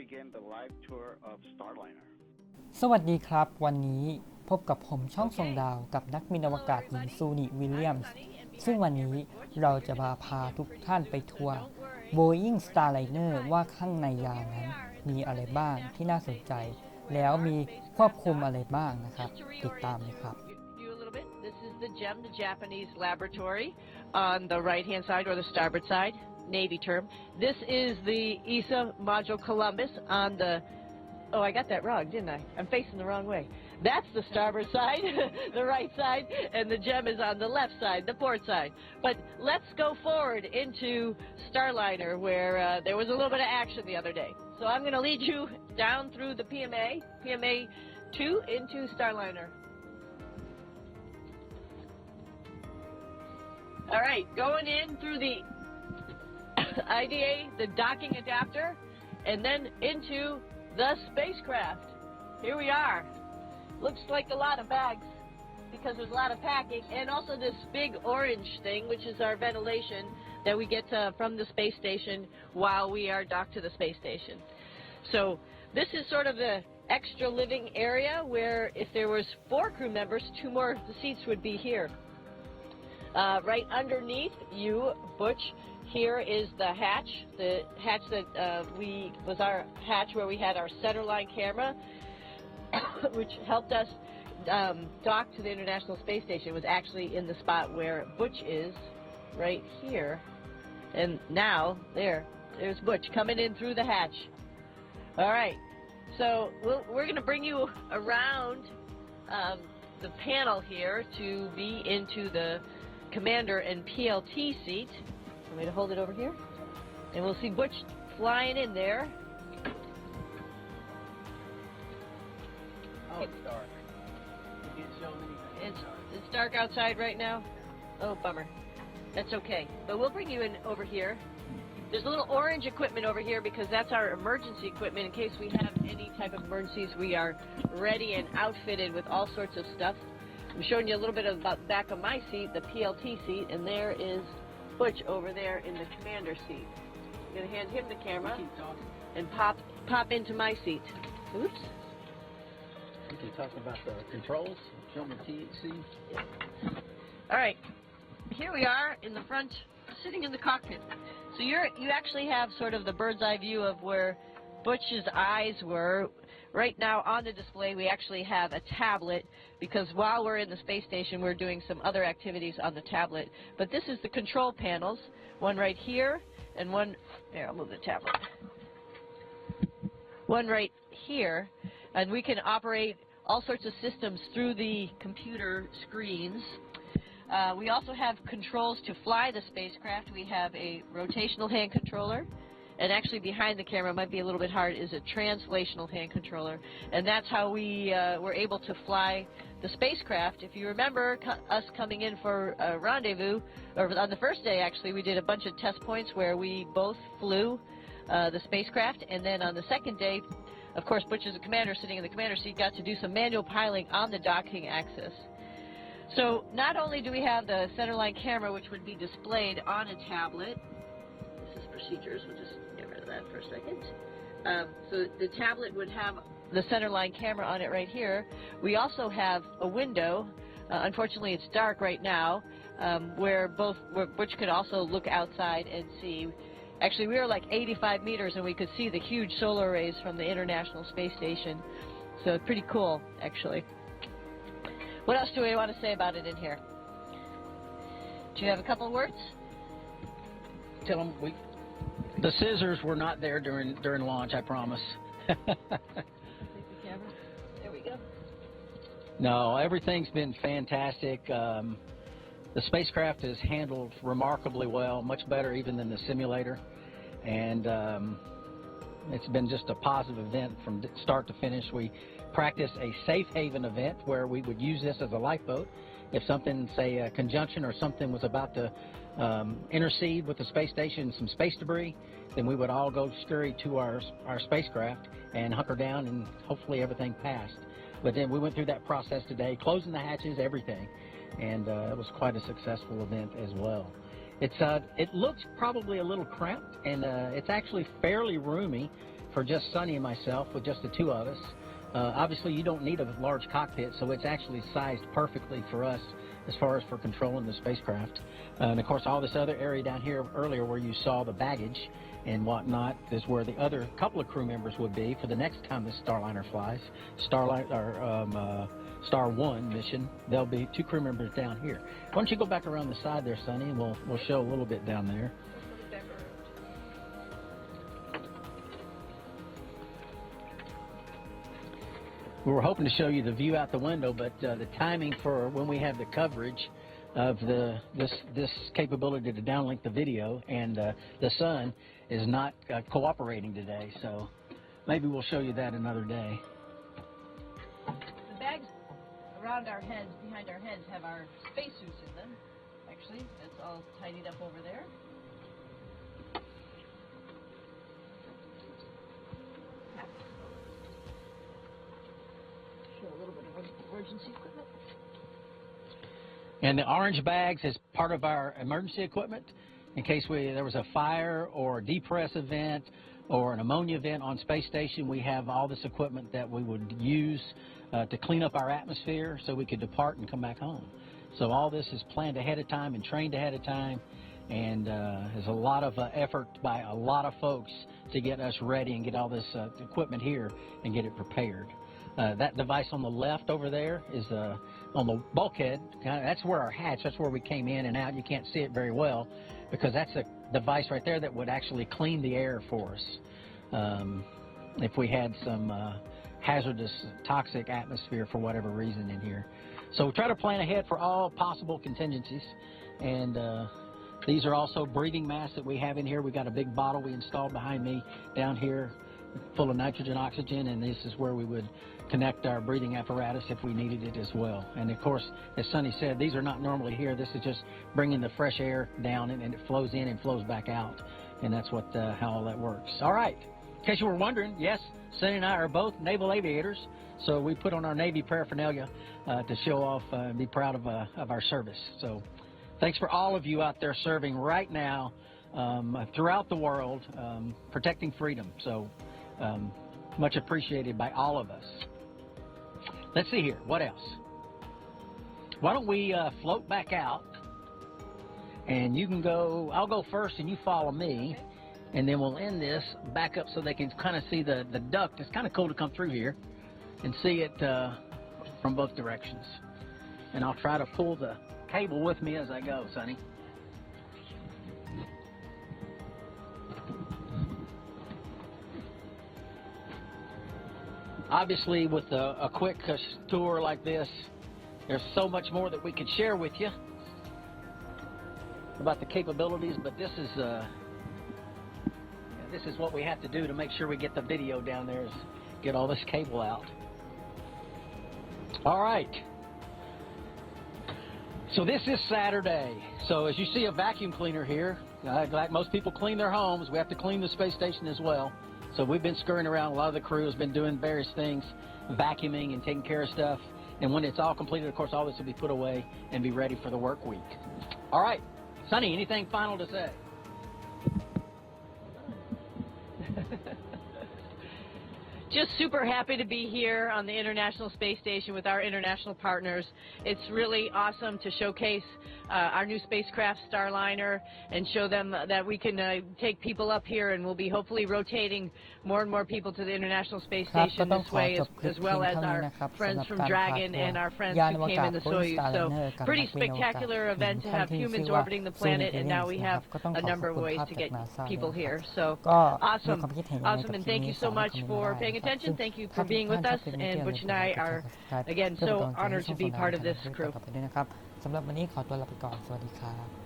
begin the live tour of Starliner. สวัสดีครับวันนี้พบกับผมช่องส่องดาวกับนักบินอวกาศหญิงซูนิวิลเลียมส์ซึ่งวันนี้เราจะมาพาทุกท่านไปทัวร์ Boeing Starliner ว่าข้างในยานนั้นมีอะไรบ้างที่น่าสนใจแล้วมีควบคุมอะไรบ้างนะครับติดตามเลยครับ This is the GEM, the Japanese laboratory, on the right-hand side or the starboard side, Navy term. This is the ESA module Columbus on the, oh, I got that wrong, didn't I? I'm facing the wrong way. That's the starboard side, the right side, and the GEM is on the left side, the port side. But let's go forward into Starliner, where there was a little bit of action the other day. So I'm going to lead you down through the PMA 2 into Starliner. All right, going in through the IDA, the docking adapter, and then into the spacecraft. Here we are. Looks like a lot of bags because there's a lot of packing, and also this big orange thing, which is our ventilation that we get from the space station while we are docked to the space station. So this is sort of the extra living area where if there was 4 crew members, 2 more seats would be here. Right underneath you, Butch, here is the hatch that was our hatch where we had our centerline camera, which helped us dock to the International Space Station. It was actually in the spot where Butch is, right here. And now, there's Butch coming in through the hatch. All right, so we're going to bring you around the panel here to be into the commander and PLT seat. Want me to hold it over here? And we'll see Butch flying in there. Oh, it's dark. You can't show anything. It's dark outside right now. Oh, bummer. That's okay. But we'll bring you in over here. There's a little orange equipment over here because that's our emergency equipment. In case we have any type of emergencies, we are ready and outfitted with all sorts of stuff. I'm showing you a little bit about the back of my seat, the PLT seat, and there is Butch over there in the commander seat. I'm going to hand him the camera and pop into my seat. Oops. We can talk about the controls. Show me THC. Yeah. All right. Here we are in the front, sitting in the cockpit. So you actually have sort of the bird's eye view of where Butch's eyes were. Right now on the display we actually have a tablet because while we're in the space station we're doing some other activities on the tablet. But this is the control panels, one right here and one, here I'll move the tablet, one right here, and we can operate all sorts of systems through the computer screens. We also have controls to fly the spacecraft. We have a rotational hand controller. And actually behind the camera, might be a little bit hard, is a translational hand controller. And that's how we were able to fly the spacecraft. If you remember us coming in for a rendezvous, or on the first day actually, we did a bunch of test points where we both flew the spacecraft. And then on the second day, of course, Butch is the commander sitting in the commander seat, got to do some manual piloting on the docking axis. So not only do we have the centerline camera, which would be displayed on a tablet. This is procedures, we'll just get rid of that for a second. So the tablet would have the centerline camera on it right here. We also have a window. Unfortunately, it's dark right now, where Butch could also look outside and see. Actually, we were like 85 meters, and we could see the huge solar rays from the International Space Station. So pretty cool, actually. What else do we want to say about it in here? Do you have a couple words? Tell them the scissors were not there during launch, I promise. Take the camera. There we go. No, everything's been fantastic. The spacecraft is handled remarkably well, much better even than the simulator. And it's been just a positive event from start to finish. We practiced a safe haven event where we would use this as a lifeboat. If something, say a conjunction or something was about to intercede with the space station, some space debris, then we would all go scurry to our spacecraft and hunker down and hopefully everything passed. But then we went through that process today, closing the hatches, everything, and it was quite a successful event as well. It looks probably a little cramped, and it's actually fairly roomy for just Sonny and myself, with just the two of us. Obviously, you don't need a large cockpit, so it's actually sized perfectly for us as far as for controlling the spacecraft. And of course, all this other area down here earlier where you saw the baggage and whatnot is where the other couple of crew members would be for the next time the Starliner flies. Star 1 mission, there'll be two crew members down here. Why don't you go back around the side there, Sonny, and we'll show a little bit down there. We were hoping to show you the view out the window, but the timing for when we have the coverage of this capability to downlink the video and the sun is not cooperating today, so maybe we'll show you that another day. The bags around our heads, behind our heads, have our spacesuits in them. Actually, that's all tidied up over there. Show a little bit of emergency equipment. And the orange bags is part of our emergency equipment in case there was a fire or a depress event or an ammonia event on space station. We have all this equipment that we would use to clean up our atmosphere so we could depart and come back home. So all this is planned ahead of time and trained ahead of time, and there's a lot of effort by a lot of folks to get us ready and get all this equipment here and get it prepared. That device on the left over there is on the bulkhead. That's where our hatch, that's where we came in and out. You can't see it very well because that's a device right there that would actually clean the air for us if we had some hazardous, toxic atmosphere for whatever reason in here. So we try to plan ahead for all possible contingencies. And these are also breathing masks that we have in here. We got a big bottle we installed behind me down here full of nitrogen, oxygen, and this is where we would connect our breathing apparatus if we needed it as well. And of course, as Sonny said, these are not normally here. This is just bringing the fresh air down, and it flows in and flows back out. And that's what how all that works. All right. In case you were wondering, yes, Sonny and I are both naval aviators, so we put on our Navy paraphernalia to show off and be proud of our service. So thanks for all of you out there serving right now throughout the world, protecting freedom. So much appreciated by all of us. Let's see here. What else? Why don't we float back out, and you can go, I'll go first and you follow me, and then we'll end this back up so they can kind of see the duct. It's kind of cool to come through here and see it from both directions. And I'll try to pull the cable with me as I go, Sonny. Obviously, with a quick tour like this, there's so much more that we could share with you about the capabilities, but this is what we have to do to make sure we get the video down there, is get all this cable out. All right. So this is Saturday. So as you see a vacuum cleaner here, like most people clean their homes, we have to clean the space station as well. So we've been scurrying around. A lot of the crew has been doing various things, vacuuming and taking care of stuff. And when it's all completed, of course, all this will be put away and be ready for the work week. All right. Sonny, anything final to say? Just super happy to be here on the International Space Station with our international partners. It's really awesome to showcase our new spacecraft, Starliner, and show them that we can take people up here, and we'll be hopefully rotating more and more people to the International Space Station this way, as well as our friends from Dragon and our friends who came in the Soyuz. So pretty spectacular event to have humans orbiting the planet, and now we have a number of ways to get people here. So awesome, awesome, and thank you so much for paying attention. Thank you for being with us, and Butch and I are, again, so honored to be part of this crew. สำหรับวันนี้ขอตัวลาไปก่อน สวัสดีครับ